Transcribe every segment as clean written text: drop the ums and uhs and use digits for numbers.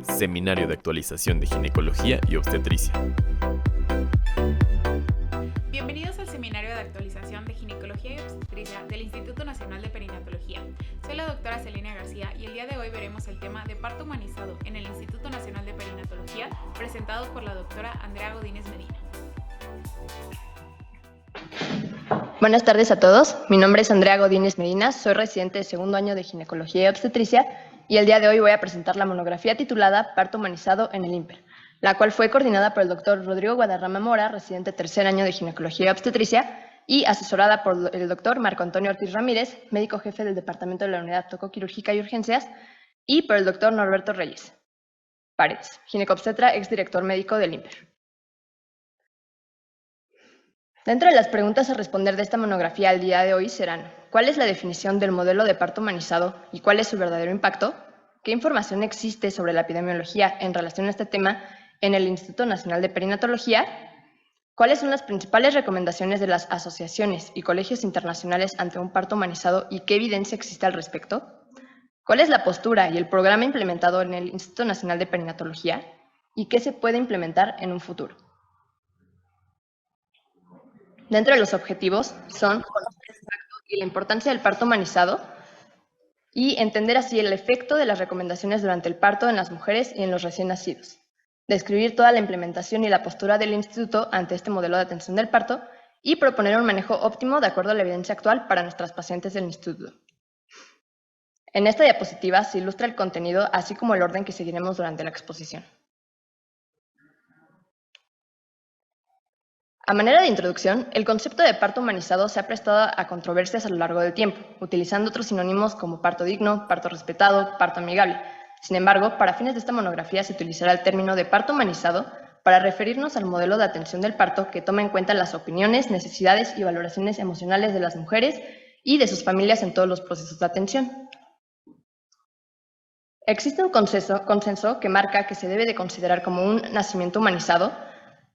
Seminario de Actualización de Ginecología y Obstetricia. Bienvenidos al Seminario de Actualización de Ginecología y Obstetricia del Instituto Nacional de Perinatología. Soy la doctora Celina García y el día de hoy veremos el tema de parto humanizado en el Instituto Nacional de Perinatología, presentado por la doctora Andrea Godínez Medina. Buenas tardes a todos, mi nombre es Andrea Godínez Medina, soy residente de segundo año de Ginecología y Obstetricia y el día de hoy voy a presentar la monografía titulada Parto humanizado en el INPER, la cual fue coordinada por el doctor Rodrigo Guadarrama Mora, residente tercer año de Ginecología y Obstetricia, y asesorada por el doctor Marco Antonio Ortiz Ramírez, médico jefe del Departamento de la Unidad Tocoquirúrgica y Urgencias, y por el doctor Norberto Reyes Paredes, ginecobstetra, exdirector médico del INPER. Dentro de las preguntas a responder de esta monografía al día de hoy serán: ¿cuál es la definición del modelo de parto humanizado y cuál es su verdadero impacto? ¿Qué información existe sobre la epidemiología en relación a este tema en el Instituto Nacional de Perinatología? ¿Cuáles son las principales recomendaciones de las asociaciones y colegios internacionales ante un parto humanizado y qué evidencia existe al respecto? ¿Cuál es la postura y el programa implementado en el Instituto Nacional de Perinatología? ¿Y qué se puede implementar en un futuro? Dentro de los objetivos son conocer el impacto y la importancia del parto humanizado y entender así el efecto de las recomendaciones durante el parto en las mujeres y en los recién nacidos. Describir toda la implementación y la postura del instituto ante este modelo de atención del parto y proponer un manejo óptimo de acuerdo a la evidencia actual para nuestras pacientes del instituto. En esta diapositiva se ilustra el contenido así como el orden que seguiremos durante la exposición. A manera de introducción, el concepto de parto humanizado se ha prestado a controversias a lo largo del tiempo, utilizando otros sinónimos como parto digno, parto respetado, parto amigable. Sin embargo, para fines de esta monografía se utilizará el término de parto humanizado para referirnos al modelo de atención del parto que toma en cuenta las opiniones, necesidades y valoraciones emocionales de las mujeres y de sus familias en todos los procesos de atención. Existe un consenso que marca que se debe de considerar como un nacimiento humanizado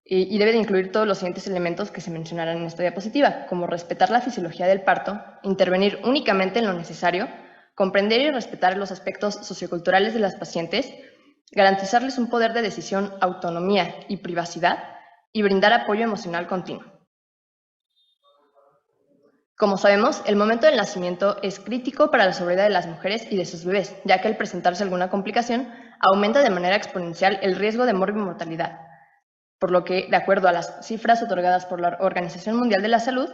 y debe de incluir todos los siguientes elementos que se mencionarán en esta diapositiva, como respetar la fisiología del parto, intervenir únicamente en lo necesario, comprender y respetar los aspectos socioculturales de las pacientes, garantizarles un poder de decisión, autonomía y privacidad, y brindar apoyo emocional continuo. Como sabemos, el momento del nacimiento es crítico para la sobriedad de las mujeres y de sus bebés, ya que al presentarse alguna complicación, aumenta de manera exponencial el riesgo de morbimortalidad, por lo que, de acuerdo a las cifras otorgadas por la Organización Mundial de la Salud,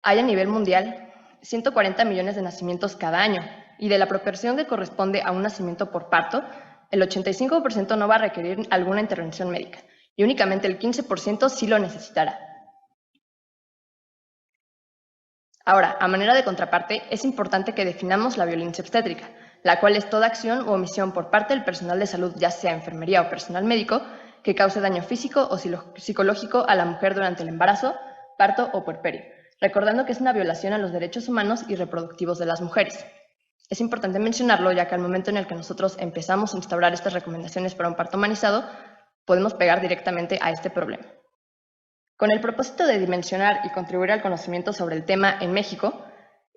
hay a nivel mundial 140 millones de nacimientos cada año, y de la proporción que corresponde a un nacimiento por parto, el 85% no va a requerir alguna intervención médica, y únicamente el 15% sí lo necesitará. Ahora, a manera de contraparte, es importante que definamos la violencia obstétrica, la cual es toda acción u omisión por parte del personal de salud, ya sea enfermería o personal médico, que cause daño físico o psicológico a la mujer durante el embarazo, parto o puerperio, recordando que es una violación a los derechos humanos y reproductivos de las mujeres. Es importante mencionarlo, ya que al momento en el que nosotros empezamos a instaurar estas recomendaciones para un parto humanizado, podemos pegar directamente a este problema. Con el propósito de dimensionar y contribuir al conocimiento sobre el tema en México,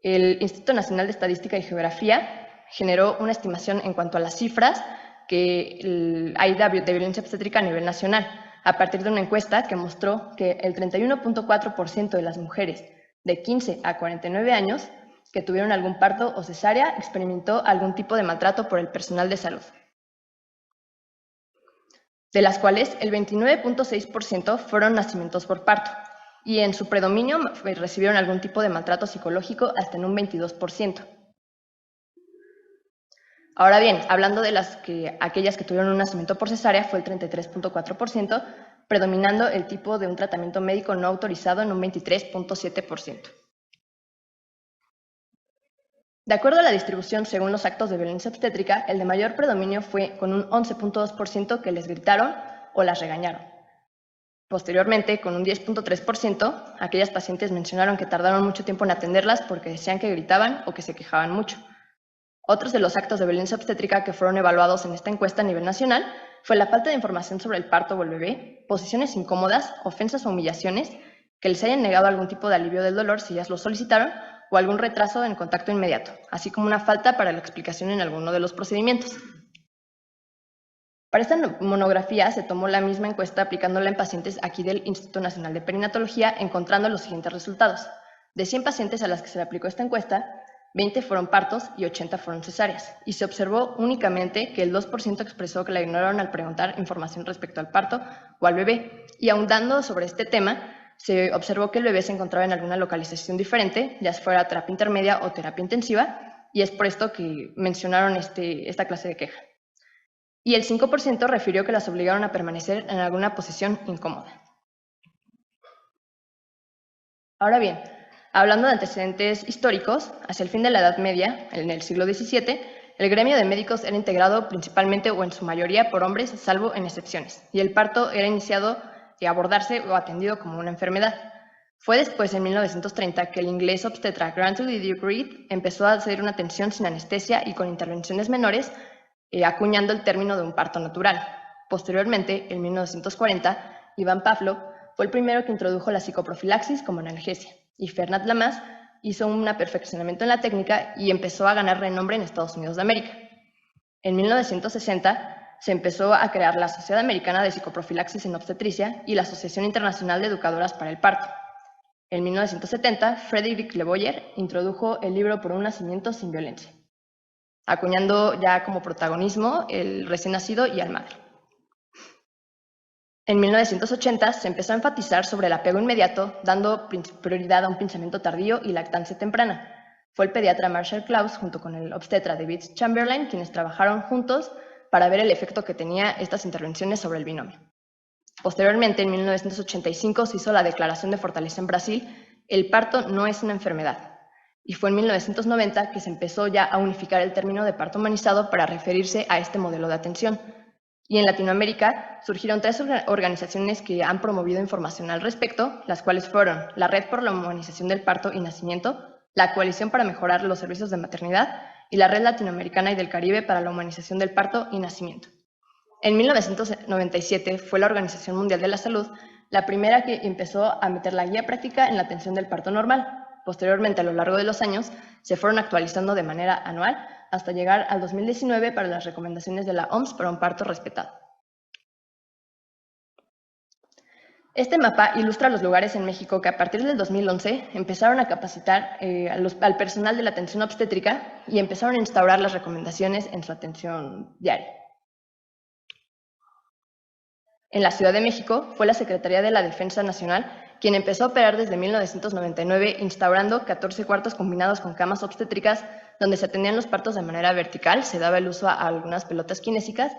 el Instituto Nacional de Estadística y Geografía generó una estimación en cuanto a las cifras que hay de violencia obstétrica a nivel nacional, a partir de una encuesta que mostró que el 31.4% de las mujeres de 15 a 49 años que tuvieron algún parto o cesárea experimentó algún tipo de maltrato por el personal de salud, de las cuales el 29.6% fueron nacimientos por parto, y en su predominio recibieron algún tipo de maltrato psicológico hasta en un 22%. Ahora bien, hablando de aquellas que tuvieron un nacimiento por cesárea, fue el 33.4%, predominando el tipo de un tratamiento médico no autorizado en un 23.7%. De acuerdo a la distribución según los actos de violencia obstétrica, el de mayor predominio fue con un 11.2% que les gritaron o las regañaron. Posteriormente, con un 10.3%, aquellas pacientes mencionaron que tardaron mucho tiempo en atenderlas porque decían que gritaban o que se quejaban mucho. Otros de los actos de violencia obstétrica que fueron evaluados en esta encuesta a nivel nacional fue la falta de información sobre el parto o el bebé, posiciones incómodas, ofensas o humillaciones, que les hayan negado algún tipo de alivio del dolor si ellas lo solicitaron, o algún retraso en contacto inmediato, así como una falta para la explicación en alguno de los procedimientos. Para esta monografía se tomó la misma encuesta aplicándola en pacientes aquí del Instituto Nacional de Perinatología, encontrando los siguientes resultados. De 100 pacientes a las que se le aplicó esta encuesta, 20 fueron partos y 80 fueron cesáreas, y se observó únicamente que el 2% expresó que la ignoraron al preguntar información respecto al parto o al bebé. Y ahondando sobre este tema, se observó que el bebé se encontraba en alguna localización diferente, ya fuera terapia intermedia o terapia intensiva, y es por esto que mencionaron esta clase de queja. Y el 5% refirió que las obligaron a permanecer en alguna posición incómoda. Ahora bien, hablando de antecedentes históricos, hacia el fin de la Edad Media, en el siglo XVII, el gremio de médicos era integrado principalmente o en su mayoría por hombres, salvo en excepciones, y el parto era iniciado a abordarse o atendido como una enfermedad. Fue después, en 1930, que el inglés obstetra Grantley D. Reed empezó a hacer una atención sin anestesia y con intervenciones menores, acuñando el término de un parto natural. Posteriormente, en 1940, Iván Pavlov fue el primero que introdujo la psicoprofilaxis como analgesia, y Fernand Lamaze hizo un perfeccionamiento en la técnica y empezó a ganar renombre en Estados Unidos de América. En 1960 se empezó a crear la Sociedad Americana de Psicoprofilaxis en Obstetricia y la Asociación Internacional de Educadoras para el Parto. En 1970, Frederick Leboyer introdujo el libro Por un nacimiento sin violencia, acuñando ya como protagonismo el recién nacido y al madre. En 1980 se empezó a enfatizar sobre el apego inmediato, dando prioridad a un pensamiento tardío y lactancia temprana. Fue el pediatra Marshall Klaus junto con el obstetra David Chamberlain quienes trabajaron juntos para ver el efecto que tenía estas intervenciones sobre el binomio. Posteriormente, en 1985 se hizo la Declaración de Fortaleza en Brasil, el parto no es una enfermedad. Y fue en 1990 que se empezó ya a unificar el término de parto humanizado para referirse a este modelo de atención. Y en Latinoamérica surgieron 3 organizaciones que han promovido información al respecto, las cuales fueron la Red por la Humanización del Parto y Nacimiento, la Coalición para Mejorar los Servicios de Maternidad y la Red Latinoamericana y del Caribe para la Humanización del Parto y Nacimiento. En 1997 fue la Organización Mundial de la Salud la primera que empezó a meter la guía práctica en la atención del parto normal. Posteriormente, a lo largo de los años, se fueron actualizando de manera anual hasta llegar al 2019 para las recomendaciones de la OMS para un parto respetado. Este mapa ilustra los lugares en México que a partir del 2011 empezaron a capacitar al personal de la atención obstétrica y empezaron a instaurar las recomendaciones en su atención diaria. En la Ciudad de México fue la Secretaría de la Defensa Nacional quien empezó a operar desde 1999 instaurando 14 cuartos combinados con camas obstétricas donde se atendían los partos de manera vertical, se daba el uso a algunas pelotas kinésicas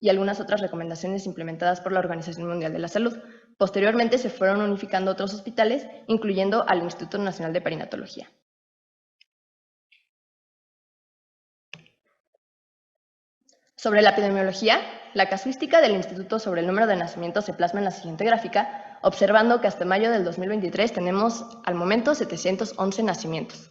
y algunas otras recomendaciones implementadas por la Organización Mundial de la Salud. Posteriormente se fueron unificando otros hospitales, incluyendo al Instituto Nacional de Perinatología. Sobre la epidemiología, la casuística del Instituto sobre el número de nacimientos se plasma en la siguiente gráfica, observando que hasta mayo del 2023 tenemos al momento 711 nacimientos.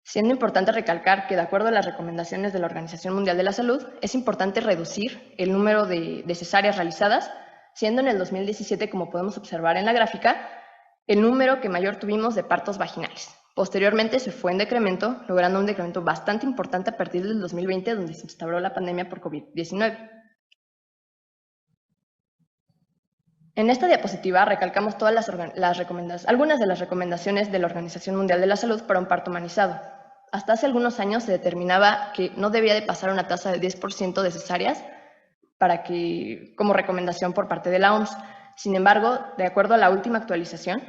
Siendo importante recalcar que de acuerdo a las recomendaciones de la Organización Mundial de la Salud, es importante reducir el número de cesáreas realizadas, siendo en el 2017, como podemos observar en la gráfica, el número que mayor tuvimos de partos vaginales. Posteriormente se fue en decremento, logrando un decremento bastante importante a partir del 2020, donde se instauró la pandemia por COVID-19. En esta diapositiva recalcamos todas algunas de las recomendaciones de la Organización Mundial de la Salud para un parto humanizado. Hasta hace algunos años se determinaba que no debía de pasar una tasa del 10% de cesáreas como recomendación por parte de la OMS. Sin embargo, de acuerdo a la última actualización,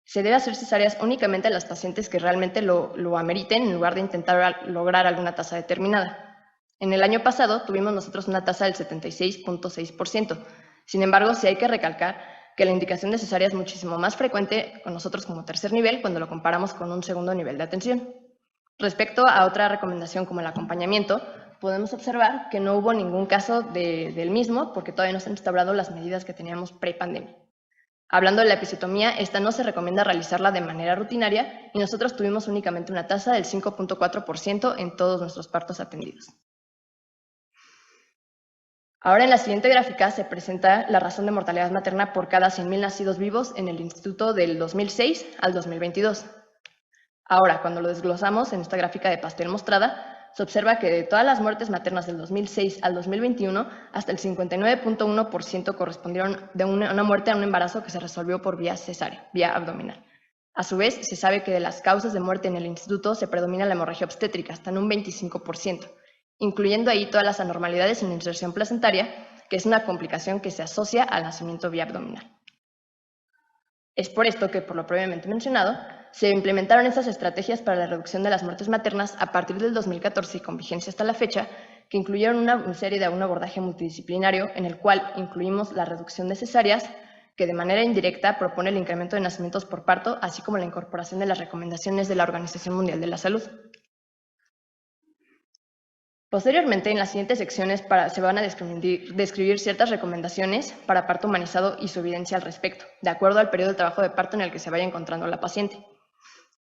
se debe hacer cesáreas únicamente a las pacientes que realmente lo ameriten en lugar de intentar lograr alguna tasa determinada. En el año pasado tuvimos nosotros una tasa del 76.6%. Sin embargo, sí hay que recalcar que la indicación de cesárea es muchísimo más frecuente con nosotros como tercer nivel cuando lo comparamos con un segundo nivel de atención. Respecto a otra recomendación como el acompañamiento, podemos observar que no hubo ningún caso del mismo porque todavía no se han instaurado las medidas que teníamos pre-pandemia. Hablando de la episiotomía, esta no se recomienda realizarla de manera rutinaria y nosotros tuvimos únicamente una tasa del 5.4% en todos nuestros partos atendidos. Ahora en la siguiente gráfica se presenta la razón de mortalidad materna por cada 100.000 nacidos vivos en el instituto del 2006 al 2022. Ahora, cuando lo desglosamos en esta gráfica de pastel mostrada, se observa que de todas las muertes maternas del 2006 al 2021, hasta el 59.1% correspondieron de una muerte a un embarazo que se resolvió por vía cesárea, vía abdominal. A su vez, se sabe que de las causas de muerte en el instituto se predomina la hemorragia obstétrica, hasta en un 25%, incluyendo ahí todas las anormalidades en la inserción placentaria, que es una complicación que se asocia al nacimiento vía abdominal. Es por esto que, por lo previamente mencionado, se implementaron estas estrategias para la reducción de las muertes maternas a partir del 2014 y con vigencia hasta la fecha, que incluyeron una serie de un abordaje multidisciplinario en el cual incluimos la reducción de cesáreas, que de manera indirecta propone el incremento de nacimientos por parto, así como la incorporación de las recomendaciones de la Organización Mundial de la Salud. Posteriormente, en las siguientes secciones se van a describir ciertas recomendaciones para parto humanizado y su evidencia al respecto, de acuerdo al periodo de trabajo de parto en el que se vaya encontrando la paciente.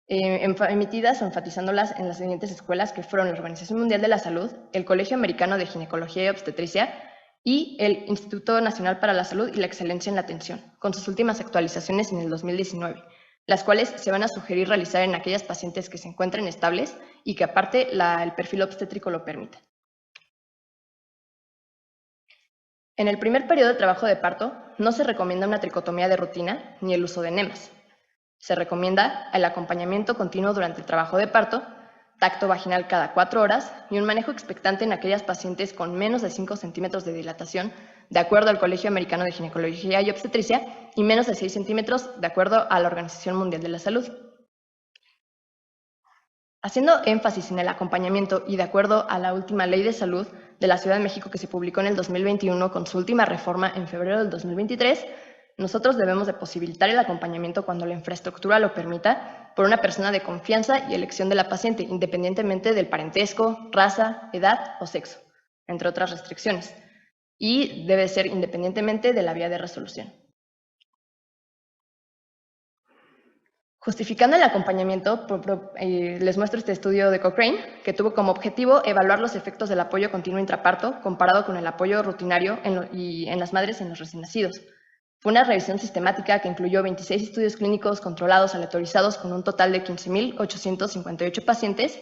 Emitidas o enfatizándolas en las siguientes escuelas, que fueron la Organización Mundial de la Salud, el Colegio Americano de Ginecología y Obstetricia y el Instituto Nacional para la Salud y la Excelencia en la Atención, con sus últimas actualizaciones en el 2019, las cuales se van a sugerir realizar en aquellas pacientes que se encuentren estables y que aparte el perfil obstétrico lo permita. En el primer periodo de trabajo de parto no se recomienda una tricotomía de rutina ni el uso de enemas. Se recomienda el acompañamiento continuo durante el trabajo de parto, tacto vaginal cada 4 horas y un manejo expectante en aquellas pacientes con menos de 5 centímetros de dilatación, de acuerdo al Colegio Americano de Ginecología y Obstetricia, y menos de 6 centímetros, de acuerdo a la Organización Mundial de la Salud. Haciendo énfasis en el acompañamiento y de acuerdo a la última Ley de Salud de la Ciudad de México que se publicó en el 2021 con su última reforma en febrero del 2023, nosotros debemos de posibilitar el acompañamiento cuando la infraestructura lo permita por una persona de confianza y elección de la paciente, independientemente del parentesco, raza, edad o sexo, entre otras restricciones, y debe ser independientemente de la vía de resolución. Justificando el acompañamiento, les muestro este estudio de Cochrane, que tuvo como objetivo evaluar los efectos del apoyo continuo intraparto comparado con el apoyo rutinario en las madres y en los recién nacidos. Fue una revisión sistemática que incluyó 26 estudios clínicos controlados aleatorizados con un total de 15.858 pacientes,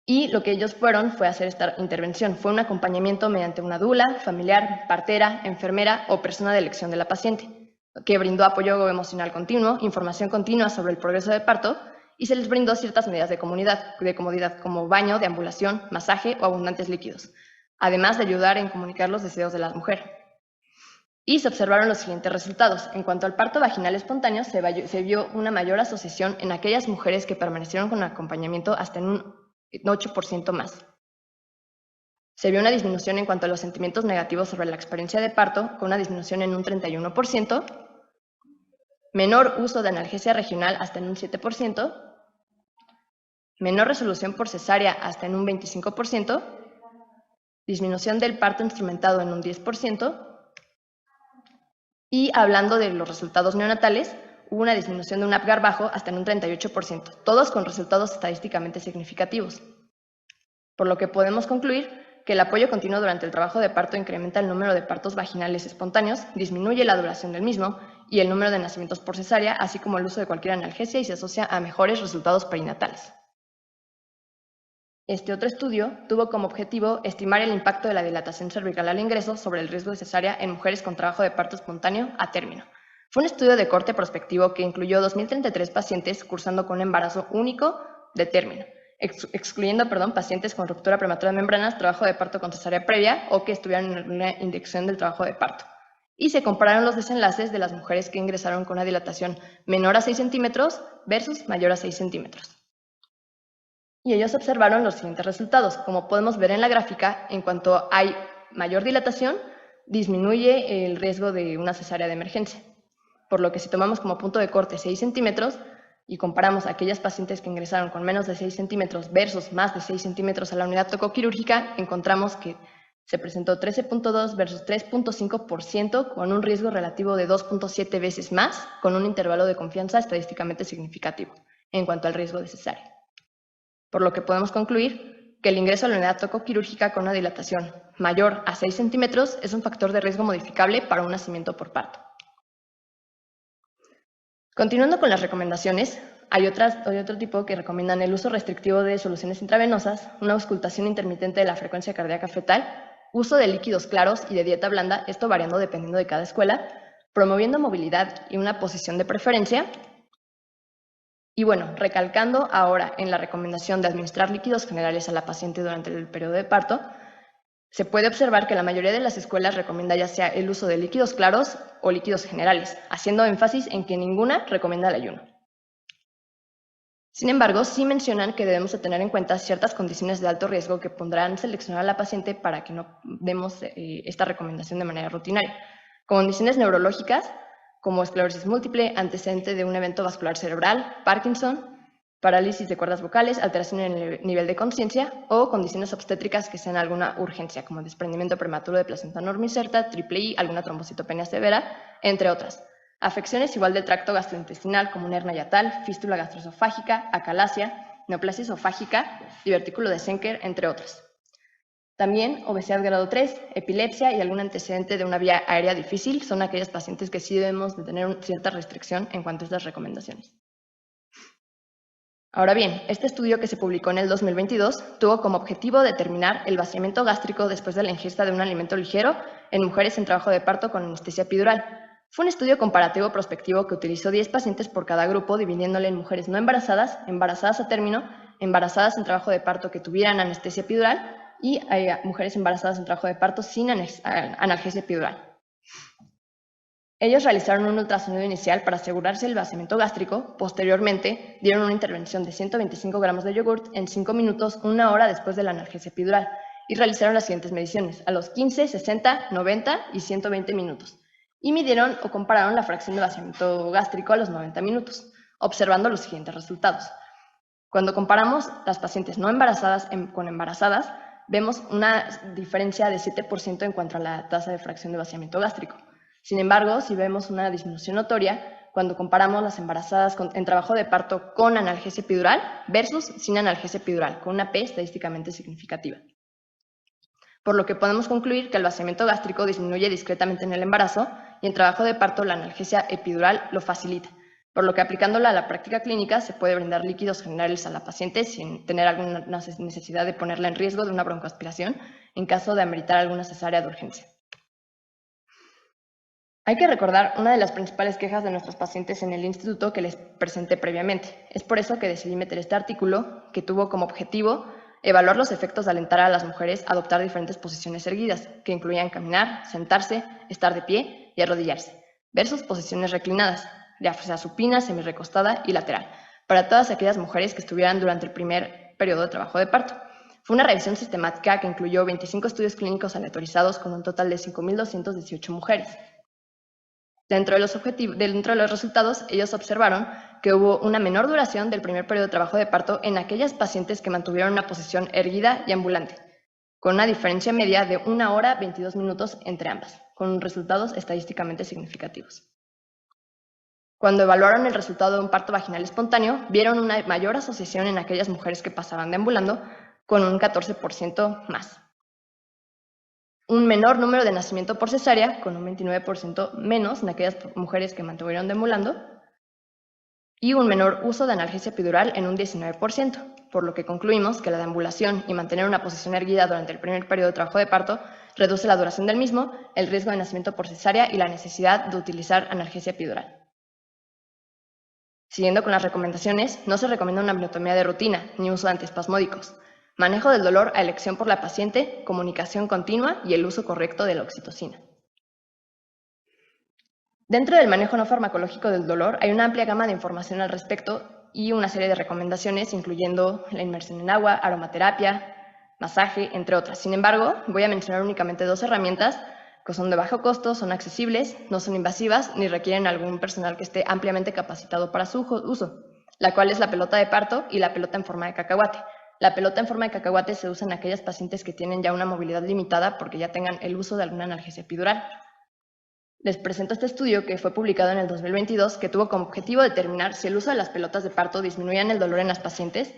y lo que ellos fue hacer esta intervención. Fue un acompañamiento mediante una dula, familiar, partera, enfermera o persona de elección de la paciente, que brindó apoyo emocional continuo, información continua sobre el progreso de parto, y se les brindó ciertas medidas de comodidad como baño, deambulación, masaje o abundantes líquidos, además de ayudar en comunicar los deseos de la mujer. Y se observaron los siguientes resultados. En cuanto al parto vaginal espontáneo, se vio una mayor asociación en aquellas mujeres que permanecieron con acompañamiento hasta en un 8% más. Se vio una disminución en cuanto a los sentimientos negativos sobre la experiencia de parto, con una disminución en un 31%, menor uso de analgesia regional hasta en un 7%, menor resolución por cesárea hasta en un 25%, disminución del parto instrumentado en un 10%, y hablando de los resultados neonatales, hubo una disminución de un Apgar bajo hasta en un 38%, todos con resultados estadísticamente significativos. Por lo que podemos concluir que el apoyo continuo durante el trabajo de parto incrementa el número de partos vaginales espontáneos, disminuye la duración del mismo y el número de nacimientos por cesárea, así como el uso de cualquier analgesia, y se asocia a mejores resultados perinatales. Este otro estudio tuvo como objetivo estimar el impacto de la dilatación cervical al ingreso sobre el riesgo de cesárea en mujeres con trabajo de parto espontáneo a término. Fue un estudio de corte prospectivo que incluyó 2.033 pacientes cursando con un embarazo único de término, excluyendo pacientes con ruptura prematura de membranas, trabajo de parto con cesárea previa o que estuvieran en una inducción del trabajo de parto. Y se compararon los desenlaces de las mujeres que ingresaron con una dilatación menor a 6 centímetros versus mayor a 6 centímetros. Y ellos observaron los siguientes resultados. Como podemos ver en la gráfica, en cuanto hay mayor dilatación, disminuye el riesgo de una cesárea de emergencia. Por lo que si tomamos como punto de corte 6 centímetros y comparamos a aquellas pacientes que ingresaron con menos de 6 centímetros versus más de 6 centímetros a la unidad tocoquirúrgica, encontramos que se presentó 13.2 versus 3.5% con un riesgo relativo de 2.7 veces más, con un intervalo de confianza estadísticamente significativo en cuanto al riesgo de cesárea. Por lo que podemos concluir que el ingreso a la unidad tocoquirúrgica con una dilatación mayor a 6 centímetros es un factor de riesgo modificable para un nacimiento por parto. Continuando con las recomendaciones, Hay otro tipo que recomiendan el uso restrictivo de soluciones intravenosas, una auscultación intermitente de la frecuencia cardíaca fetal, uso de líquidos claros y de dieta blanda, esto variando dependiendo de cada escuela, promoviendo movilidad y una posición de preferencia. Y bueno, recalcando ahora en la recomendación de administrar líquidos generales a la paciente durante el periodo de parto, se puede observar que la mayoría de las escuelas recomienda ya sea el uso de líquidos claros o líquidos generales, haciendo énfasis en que ninguna recomienda el ayuno. Sin embargo, sí mencionan que debemos de tener en cuenta ciertas condiciones de alto riesgo que pondrán seleccionar a la paciente para que no demos esta recomendación de manera rutinaria. Condiciones neurológicas como esclerosis múltiple, antecedente de un evento vascular cerebral, Parkinson, parálisis de cuerdas vocales, alteración en el nivel de conciencia o condiciones obstétricas que sean alguna urgencia, como desprendimiento prematuro de placenta normoinserta, triple I, alguna trombocitopenia severa, entre otras. Afecciones igual del tracto gastrointestinal como una hernia yatal, fístula gastroesofágica, acalasia, neoplasia esofágica, divertículo de Schenker, entre otras. También obesidad grado 3, epilepsia y algún antecedente de una vía aérea difícil son aquellas pacientes que sí debemos de tener cierta restricción en cuanto a estas recomendaciones. Ahora bien, este estudio que se publicó en el 2022 tuvo como objetivo determinar el vaciamiento gástrico después de la ingesta de un alimento ligero en mujeres en trabajo de parto con anestesia epidural. Fue un estudio comparativo prospectivo que utilizó 10 pacientes por cada grupo, dividiéndole en mujeres no embarazadas, embarazadas a término, embarazadas en trabajo de parto que tuvieran anestesia epidural y mujeres embarazadas en trabajo de parto sin analgesia epidural. Ellos realizaron un ultrasonido inicial para asegurarse el vaciamiento gástrico. Posteriormente, dieron una intervención de 125 gramos de yogurt en 5 minutos, 1 hora después de la analgesia epidural, y realizaron las siguientes mediciones, a los 15, 60, 90 y 120 minutos. Y midieron o compararon la fracción de vaciamiento gástrico a los 90 minutos, observando los siguientes resultados. Cuando comparamos las pacientes no embarazadas con embarazadas, vemos una diferencia de 7% en cuanto a la tasa de fracción de vaciamiento gástrico. Sin embargo, si vemos una disminución notoria cuando comparamos las embarazadas en trabajo de parto con analgesia epidural versus sin analgesia epidural, con una P estadísticamente significativa. Por lo que podemos concluir que el vaciamiento gástrico disminuye discretamente en el embarazo y en trabajo de parto la analgesia epidural lo facilita, por lo que aplicándola a la práctica clínica se puede brindar líquidos generales a la paciente sin tener alguna necesidad de ponerla en riesgo de una broncoaspiración en caso de ameritar alguna cesárea de urgencia. Hay que recordar una de las principales quejas de nuestros pacientes en el instituto que les presenté previamente. Es por eso que decidí meter este artículo que tuvo como objetivo evaluar los efectos de alentar a las mujeres a adoptar diferentes posiciones erguidas, que incluían caminar, sentarse, estar de pie y arrodillarse, versus posiciones reclinadas, ya sea supina, semirecostada y lateral, para todas aquellas mujeres que estuvieran durante el primer periodo de trabajo de parto. Fue una revisión sistemática que incluyó 25 estudios clínicos aleatorizados con un total de 5.218 mujeres. Dentro de los resultados, ellos observaron que hubo una menor duración del primer periodo de trabajo de parto en aquellas pacientes que mantuvieron una posición erguida y ambulante, con una diferencia media de 1 hora 22 minutos entre ambas, con resultados estadísticamente significativos. Cuando evaluaron el resultado de un parto vaginal espontáneo, vieron una mayor asociación en aquellas mujeres que pasaban deambulando, con un 14% más. Un menor número de nacimiento por cesárea, con un 29% menos en aquellas mujeres que mantuvieron deambulando, y un menor uso de analgesia epidural en un 19%, por lo que concluimos que la deambulación y mantener una posición erguida durante el primer periodo de trabajo de parto reduce la duración del mismo, el riesgo de nacimiento por cesárea y la necesidad de utilizar analgesia epidural. Siguiendo con las recomendaciones, no se recomienda una amniotomía de rutina ni uso de antiespasmódicos. Manejo del dolor a elección por la paciente, comunicación continua y el uso correcto de la oxitocina. Dentro del manejo no farmacológico del dolor hay una amplia gama de información al respecto y una serie de recomendaciones, incluyendo la inmersión en agua, aromaterapia, masaje, entre otras. Sin embargo, voy a mencionar únicamente 2 herramientas que son de bajo costo, son accesibles, no son invasivas ni requieren algún personal que esté ampliamente capacitado para su uso, la cual es la pelota de parto y la pelota en forma de cacahuate. La pelota en forma de cacahuate se usa en aquellas pacientes que tienen ya una movilidad limitada porque ya tengan el uso de alguna analgesia epidural. Les presento este estudio que fue publicado en el 2022 que tuvo como objetivo determinar si el uso de las pelotas de parto disminuían el dolor en las pacientes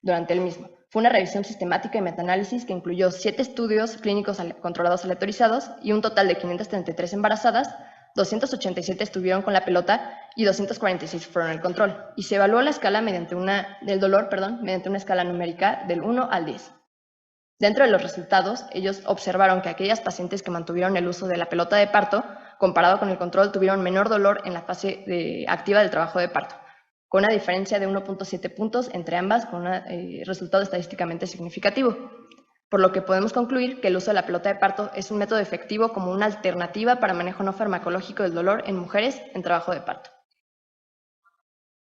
durante el mismo. Fue una revisión sistemática y metaanálisis que incluyó 7 estudios clínicos controlados aleatorizados y un total de 533 embarazadas, 287 estuvieron con la pelota y 246 fueron el control, y se evaluó la escala mediante del dolor mediante una escala numérica del 1 al 10. Dentro de los resultados, ellos observaron que aquellas pacientes que mantuvieron el uso de la pelota de parto, comparado con el control, tuvieron menor dolor en la fase activa del trabajo de parto, con una diferencia de 1.7 puntos entre ambas, con un resultado estadísticamente significativo. Por lo que podemos concluir que el uso de la pelota de parto es un método efectivo como una alternativa para manejo no farmacológico del dolor en mujeres en trabajo de parto.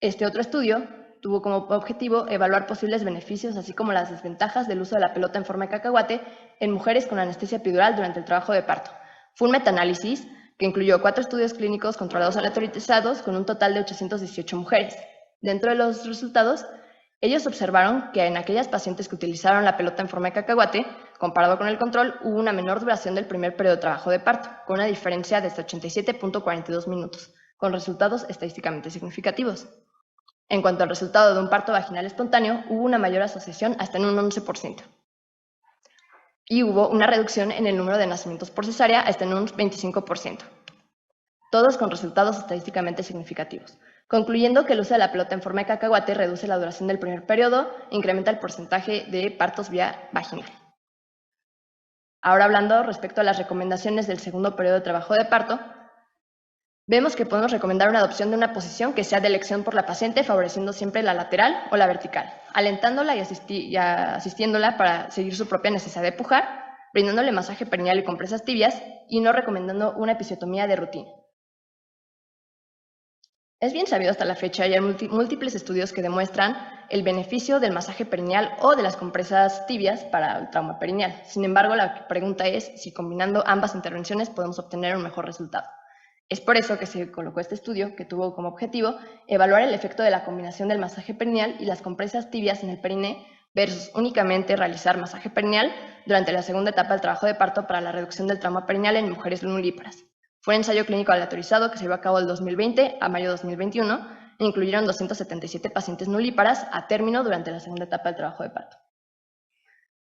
Este otro estudio tuvo como objetivo evaluar posibles beneficios, así como las desventajas del uso de la pelota en forma de cacahuate en mujeres con anestesia epidural durante el trabajo de parto. Fue un metaanálisis que incluyó 4 estudios clínicos controlados aleatorizados con un total de 818 mujeres. Dentro de los resultados, ellos observaron que en aquellas pacientes que utilizaron la pelota en forma de cacahuate, comparado con el control, hubo una menor duración del primer periodo de trabajo de parto, con una diferencia de hasta 87.42 minutos, con resultados estadísticamente significativos. En cuanto al resultado de un parto vaginal espontáneo, hubo una mayor asociación hasta en un 11%. Y hubo una reducción en el número de nacimientos por cesárea hasta en un 25%. Todos con resultados estadísticamente significativos, concluyendo que el uso de la pelota en forma de cacahuate reduce la duración del primer periodo e incrementa el porcentaje de partos vía vaginal. Ahora hablando respecto a las recomendaciones del segundo periodo de trabajo de parto, vemos que podemos recomendar una adopción de una posición que sea de elección por la paciente, favoreciendo siempre la lateral o la vertical, alentándola y asistiéndola para seguir su propia necesidad de pujar, brindándole masaje perineal y compresas tibias y no recomendando una episiotomía de rutina. Es bien sabido hasta la fecha y hay múltiples estudios que demuestran el beneficio del masaje perineal o de las compresas tibias para el trauma perineal. Sin embargo, la pregunta es si combinando ambas intervenciones podemos obtener un mejor resultado. Es por eso que se colocó este estudio, que tuvo como objetivo evaluar el efecto de la combinación del masaje perineal y las compresas tibias en el perine versus únicamente realizar masaje perineal durante la segunda etapa del trabajo de parto para la reducción del trauma perineal en mujeres nulíparas. Fue un ensayo clínico aleatorizado que se llevó a cabo del 2020 a mayo de 2021 e incluyeron 277 pacientes nulíparas a término durante la segunda etapa del trabajo de parto.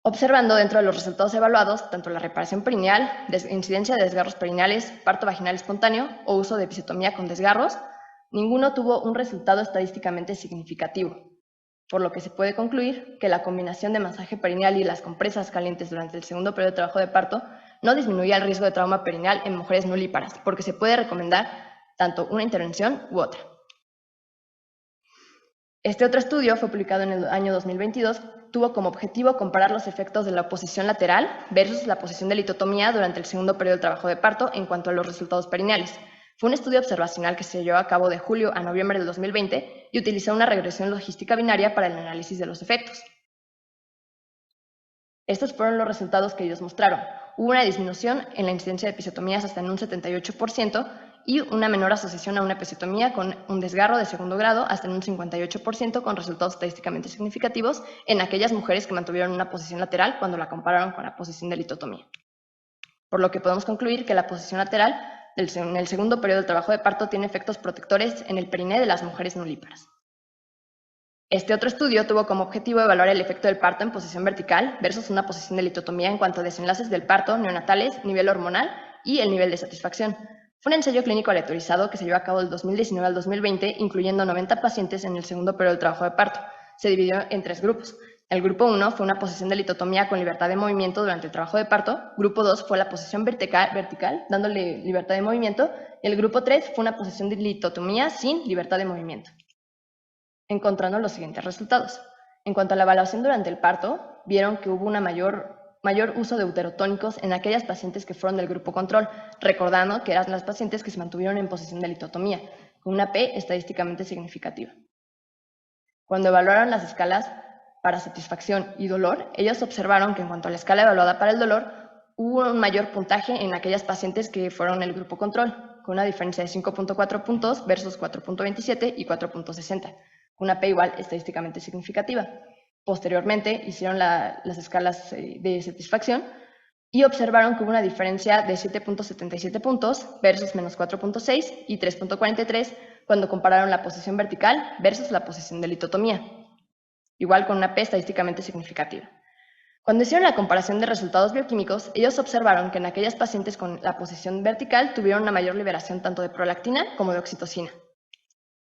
Observando dentro de los resultados evaluados tanto la reparación perineal, incidencia de desgarros perineales, parto vaginal espontáneo o uso de episiotomía con desgarros, ninguno tuvo un resultado estadísticamente significativo, por lo que se puede concluir que la combinación de masaje perineal y las compresas calientes durante el segundo periodo de trabajo de parto no disminuía el riesgo de trauma perineal en mujeres nulíparas, porque se puede recomendar tanto una intervención u otra. Este otro estudio fue publicado en el año 2022, tuvo como objetivo comparar los efectos de la posición lateral versus la posición de litotomía durante el segundo periodo del trabajo de parto en cuanto a los resultados perineales. Fue un estudio observacional que se llevó a cabo de julio a noviembre del 2020 y utilizó una regresión logística binaria para el análisis de los efectos. Estos fueron los resultados que ellos mostraron. Hubo una disminución en la incidencia de episiotomías hasta en un 78% y una menor asociación a una episiotomía con un desgarro de segundo grado hasta en un 58% con resultados estadísticamente significativos en aquellas mujeres que mantuvieron una posición lateral cuando la compararon con la posición de litotomía. Por lo que podemos concluir que la posición lateral en el segundo periodo del trabajo de parto tiene efectos protectores en el periné de las mujeres nulíparas. Este otro estudio tuvo como objetivo evaluar el efecto del parto en posición vertical versus una posición de litotomía en cuanto a desenlaces del parto, neonatales, nivel hormonal y el nivel de satisfacción. Fue un ensayo clínico aleatorizado que se llevó a cabo del 2019 al 2020, incluyendo 90 pacientes en el segundo periodo del trabajo de parto. Se dividió en 3 grupos. El grupo 1 fue una posición de litotomía con libertad de movimiento durante el trabajo de parto. Grupo 2 fue la posición vertical, dándole libertad de movimiento. Y el grupo 3 fue una posición de litotomía sin libertad de movimiento, encontrando los siguientes resultados. En cuanto a la evaluación durante el parto, vieron que hubo una mayor uso de uterotónicos en aquellas pacientes que fueron del grupo control, recordando que eran las pacientes que se mantuvieron en posición de litotomía, con una P estadísticamente significativa. Cuando evaluaron las escalas para satisfacción y dolor, ellos observaron que en cuanto a la escala evaluada para el dolor, hubo un mayor puntaje en aquellas pacientes que fueron del grupo control, con una diferencia de 5.4 puntos versus 4.27 y 4.60, con una P igual estadísticamente significativa. Posteriormente hicieron las escalas de satisfacción y observaron que hubo una diferencia de 7.77 puntos versus menos 4.6 y 3.43 cuando compararon la posición vertical versus la posición de litotomía, igual con una P estadísticamente significativa. Cuando hicieron la comparación de resultados bioquímicos, ellos observaron que en aquellas pacientes con la posición vertical tuvieron una mayor liberación tanto de prolactina como de oxitocina,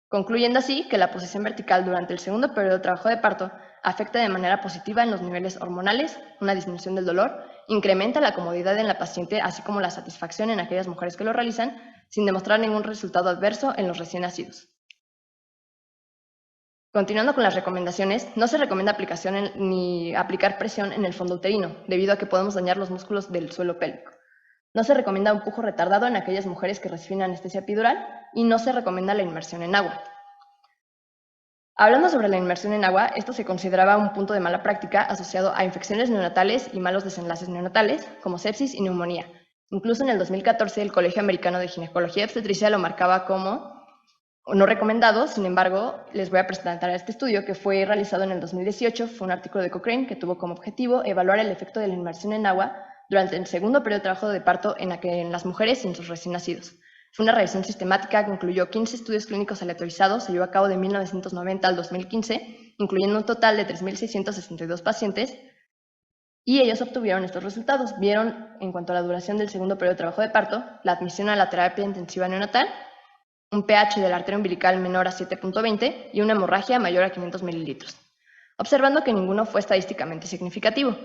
concluyendo así que la posición vertical durante el segundo periodo de trabajo de parto afecta de manera positiva en los niveles hormonales, una disminución del dolor, incrementa la comodidad en la paciente, así como la satisfacción en aquellas mujeres que lo realizan, sin demostrar ningún resultado adverso en los recién nacidos. Continuando con las recomendaciones, no se recomienda ni aplicar presión en el fondo uterino, debido a que podemos dañar los músculos del suelo pélvico. No se recomienda un pujo retardado en aquellas mujeres que reciben anestesia epidural y no se recomienda la inmersión en agua. Hablando sobre la inmersión en agua, esto se consideraba un punto de mala práctica asociado a infecciones neonatales y malos desenlaces neonatales, como sepsis y neumonía. Incluso en el 2014, el Colegio Americano de Ginecología y Obstetricia lo marcaba como no recomendado. Sin embargo, les voy a presentar este estudio que fue realizado en el 2018. Fue un artículo de Cochrane que tuvo como objetivo evaluar el efecto de la inmersión en agua durante el segundo periodo de trabajo de parto en las mujeres y en sus recién nacidos. Fue una revisión sistemática que incluyó 15 estudios clínicos aleatorizados, se llevó a cabo de 1990 al 2015, incluyendo un total de 3.662 pacientes, y ellos obtuvieron estos resultados. Vieron, en cuanto a la duración del segundo periodo de trabajo de parto, la admisión a la terapia intensiva neonatal, un pH de la arteria umbilical menor a 7.20 y una hemorragia mayor a 500 mililitros, observando que ninguno fue estadísticamente significativo.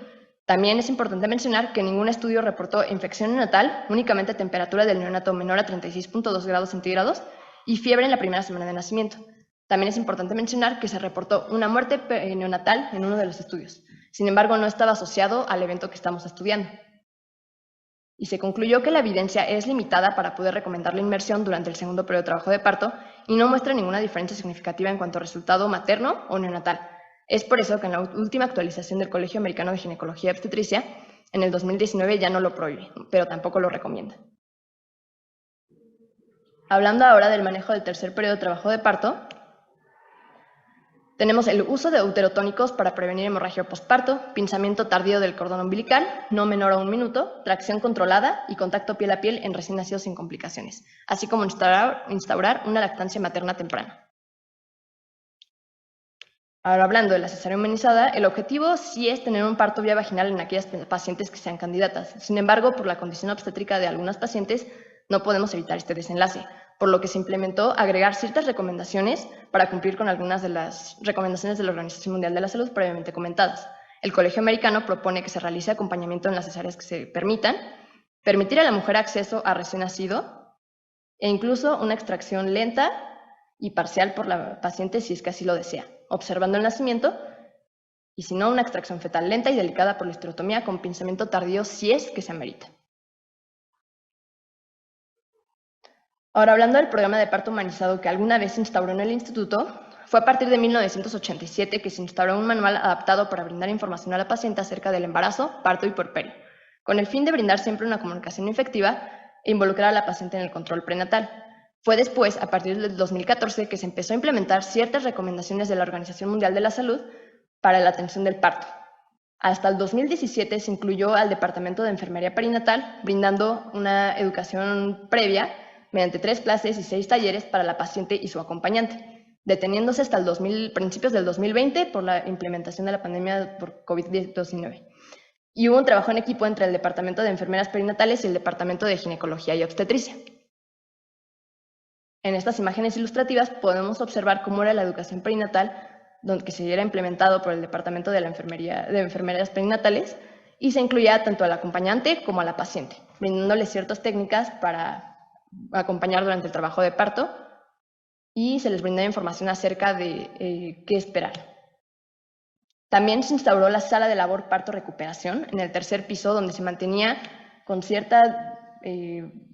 También es importante mencionar que ningún estudio reportó infección neonatal, únicamente temperatura del neonato menor a 36.2 grados centígrados y fiebre en la primera semana de nacimiento. También es importante mencionar que se reportó una muerte neonatal en uno de los estudios. Sin embargo, no estaba asociado al evento que estamos estudiando. Y se concluyó que la evidencia es limitada para poder recomendar la inmersión durante el segundo periodo de trabajo de parto y no muestra ninguna diferencia significativa en cuanto a resultado materno o neonatal. Es por eso que en la última actualización del Colegio Americano de Ginecología y Obstetricia, en el 2019 ya no lo prohíbe, pero tampoco lo recomienda. Hablando ahora del manejo del tercer periodo de trabajo de parto, tenemos el uso de uterotónicos para prevenir hemorragia postparto, pinzamiento tardío del cordón umbilical, no menor a 1 minuto, tracción controlada y contacto piel a piel en recién nacidos sin complicaciones, así como instaurar una lactancia materna temprana. Ahora, hablando de la cesárea humanizada, el objetivo sí es tener un parto vía vaginal en aquellas pacientes que sean candidatas. Sin embargo, por la condición obstétrica de algunas pacientes, no podemos evitar este desenlace, por lo que se implementó agregar ciertas recomendaciones para cumplir con algunas de las recomendaciones de la Organización Mundial de la Salud previamente comentadas. El Colegio Americano propone que se realice acompañamiento en las cesáreas que se permitan, permitir a la mujer acceso a recién nacido e incluso una extracción lenta y parcial por la paciente si es que así lo desea, observando el nacimiento, y si no, una extracción fetal lenta y delicada por la histerotomía con pinzamiento tardío si es que se amerita. Ahora, hablando del programa de parto humanizado que alguna vez se instauró en el instituto, fue a partir de 1987 que se instauró un manual adaptado para brindar información a la paciente acerca del embarazo, parto y puerperio, con el fin de brindar siempre una comunicación efectiva e involucrar a la paciente en el control prenatal. Fue después, a partir del 2014, que se empezó a implementar ciertas recomendaciones de la Organización Mundial de la Salud para la atención del parto. Hasta el 2017 se incluyó al Departamento de Enfermería Perinatal, brindando una educación previa mediante 3 clases y 6 talleres para la paciente y su acompañante, deteniéndose hasta principios del 2020 por la implementación de la pandemia por COVID-19. Y hubo un trabajo en equipo entre el Departamento de Enfermeras Perinatales y el Departamento de Ginecología y Obstetricia. En estas imágenes ilustrativas podemos observar cómo era la educación perinatal, que se era implementado por el Departamento de Enfermeras Perinatales, y se incluía tanto al acompañante como a la paciente, brindándole ciertas técnicas para acompañar durante el trabajo de parto, y se les brindaba información acerca de qué esperar. También se instauró la sala de labor parto-recuperación en el tercer piso, donde se mantenía con cierta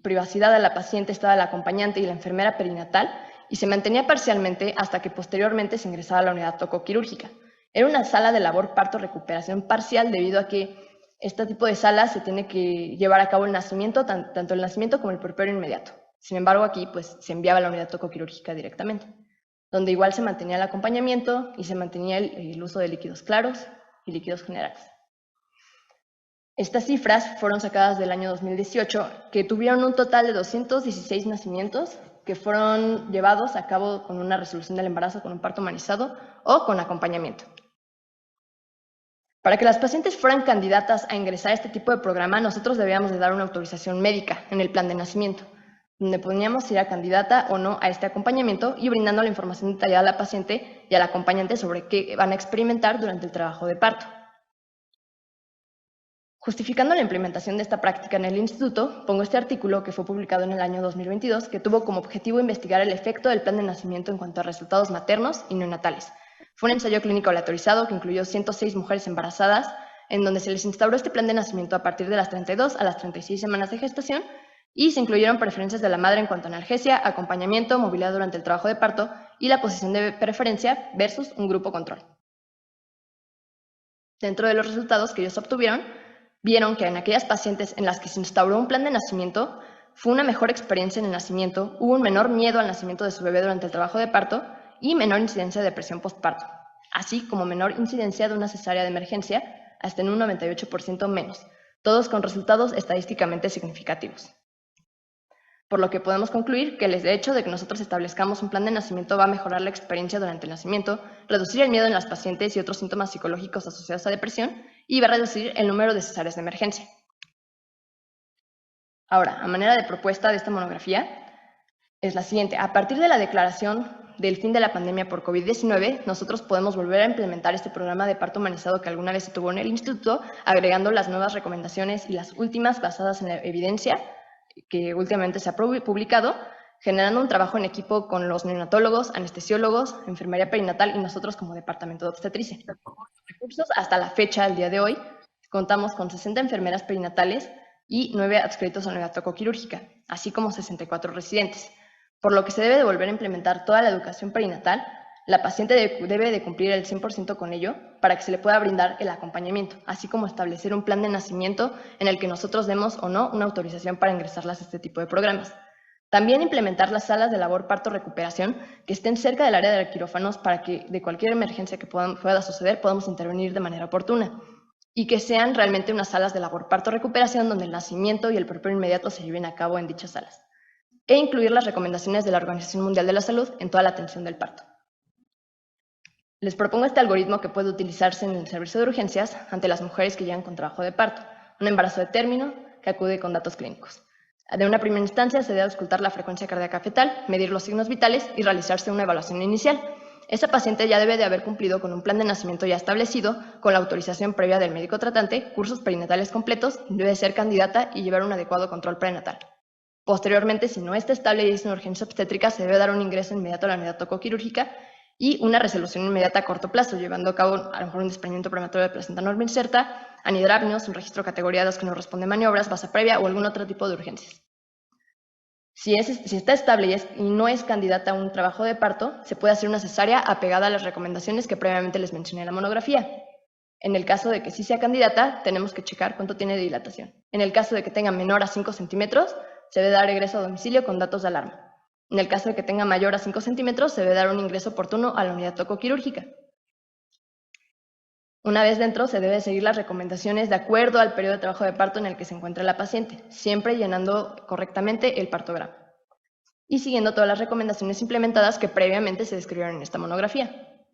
privacidad a la paciente, estaba la acompañante y la enfermera perinatal, y se mantenía parcialmente hasta que posteriormente se ingresaba a la unidad tocoquirúrgica. Era una sala de labor parto-recuperación parcial debido a que este tipo de salas se tiene que llevar a cabo el nacimiento, tanto el nacimiento como el puerperio inmediato. Sin embargo, aquí pues, se enviaba a la unidad tocoquirúrgica directamente, donde igual se mantenía el acompañamiento y se mantenía el uso de líquidos claros y líquidos generales. Estas cifras fueron sacadas del año 2018, que tuvieron un total de 216 nacimientos que fueron llevados a cabo con una resolución del embarazo con un parto humanizado o con acompañamiento. Para que las pacientes fueran candidatas a ingresar a este tipo de programa, nosotros debíamos de dar una autorización médica en el plan de nacimiento, donde poníamos si era candidata o no a este acompañamiento y brindando la información detallada a la paciente y al acompañante sobre qué van a experimentar durante el trabajo de parto. Justificando la implementación de esta práctica en el instituto, pongo este artículo que fue publicado en el año 2022, que tuvo como objetivo investigar el efecto del plan de nacimiento en cuanto a resultados maternos y neonatales. Fue un ensayo clínico aleatorizado que incluyó 106 mujeres embarazadas, en donde se les instauró este plan de nacimiento a partir de las 32 a las 36 semanas de gestación, y se incluyeron preferencias de la madre en cuanto a analgesia, acompañamiento, movilidad durante el trabajo de parto y la posición de preferencia versus un grupo control. Dentro de los resultados que ellos obtuvieron, vieron que en aquellas pacientes en las que se instauró un plan de nacimiento, fue una mejor experiencia en el nacimiento, hubo un menor miedo al nacimiento de su bebé durante el trabajo de parto y menor incidencia de depresión postparto, así como menor incidencia de una cesárea de emergencia, hasta en un 98% menos, todos con resultados estadísticamente significativos. Por lo que podemos concluir que el hecho de que nosotros establezcamos un plan de nacimiento va a mejorar la experiencia durante el nacimiento, reducir el miedo en las pacientes y otros síntomas psicológicos asociados a depresión y va a reducir el número de cesáreas de emergencia. Ahora, a manera de propuesta de esta monografía, es la siguiente. A partir de la declaración del fin de la pandemia por COVID-19, nosotros podemos volver a implementar este programa de parto humanizado que alguna vez se tuvo en el instituto, agregando las nuevas recomendaciones y las últimas basadas en la evidencia que últimamente se ha publicado, generando un trabajo en equipo con los neonatólogos, anestesiólogos, enfermería perinatal y nosotros como departamento de obstetricia. Recursos hasta la fecha, al día de hoy, contamos con 60 enfermeras perinatales y 9 adscritos a neonatocoquirúrgica, así como 64 residentes, por lo que se debe de volver a implementar toda la educación perinatal. La paciente debe de cumplir el 100% con ello para que se le pueda brindar el acompañamiento, así como establecer un plan de nacimiento en el que nosotros demos o no una autorización para ingresarlas a este tipo de programas. También implementar las salas de labor parto-recuperación que estén cerca del área de quirófanos para que de cualquier emergencia que pueda suceder podamos intervenir de manera oportuna y que sean realmente unas salas de labor parto-recuperación donde el nacimiento y el puerperio inmediato se lleven a cabo en dichas salas e incluir las recomendaciones de la Organización Mundial de la Salud en toda la atención del parto. Les propongo este algoritmo que puede utilizarse en el servicio de urgencias ante las mujeres que llegan con trabajo de parto, un embarazo de término que acude con datos clínicos. De una primera instancia se debe auscultar la frecuencia cardíaca fetal, medir los signos vitales y realizarse una evaluación inicial. Esa paciente ya debe de haber cumplido con un plan de nacimiento ya establecido, con la autorización previa del médico tratante, cursos perinatales completos, debe ser candidata y llevar un adecuado control prenatal. Posteriormente, si no está estable y es una urgencia obstétrica, se debe dar un ingreso inmediato a la neonatocoquirúrgica y una resolución inmediata a corto plazo, llevando a cabo a lo mejor un desprendimiento prematuro de placenta norma inserta, anidrápneos, un registro categoría 2 que no responde a maniobras, basa previa o algún otro tipo de urgencias. Si está estable y no es candidata a un trabajo de parto, se puede hacer una cesárea apegada a las recomendaciones que previamente les mencioné en la monografía. En el caso de que sí sea candidata, tenemos que checar cuánto tiene de dilatación. En el caso de que tenga menor a 5 centímetros, se debe dar ingreso a domicilio con datos de alarma. En el caso de que tenga mayor a 5 centímetros, se debe dar un ingreso oportuno a la unidad tocoquirúrgica. Una vez dentro, se debe seguir las recomendaciones de acuerdo al periodo de trabajo de parto en el que se encuentra la paciente, siempre llenando correctamente el partograma y siguiendo todas las recomendaciones implementadas que previamente se describieron en esta monografía.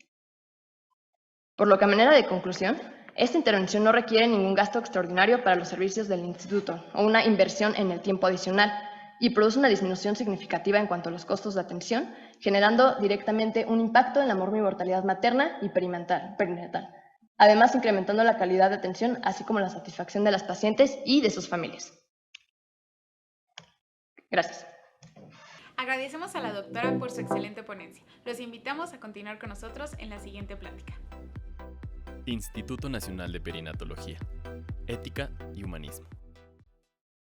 Por lo que a manera de conclusión, esta intervención no requiere ningún gasto extraordinario para los servicios del instituto o una inversión en el tiempo adicional y produce una disminución significativa en cuanto a los costos de atención, generando directamente un impacto en la morbi-mortalidad materna y perinatal, además incrementando la calidad de atención, así como la satisfacción de las pacientes y de sus familias. Gracias. Agradecemos a la doctora por su excelente ponencia. Los invitamos a continuar con nosotros en la siguiente plática. Instituto Nacional de Perinatología, Ética y Humanismo.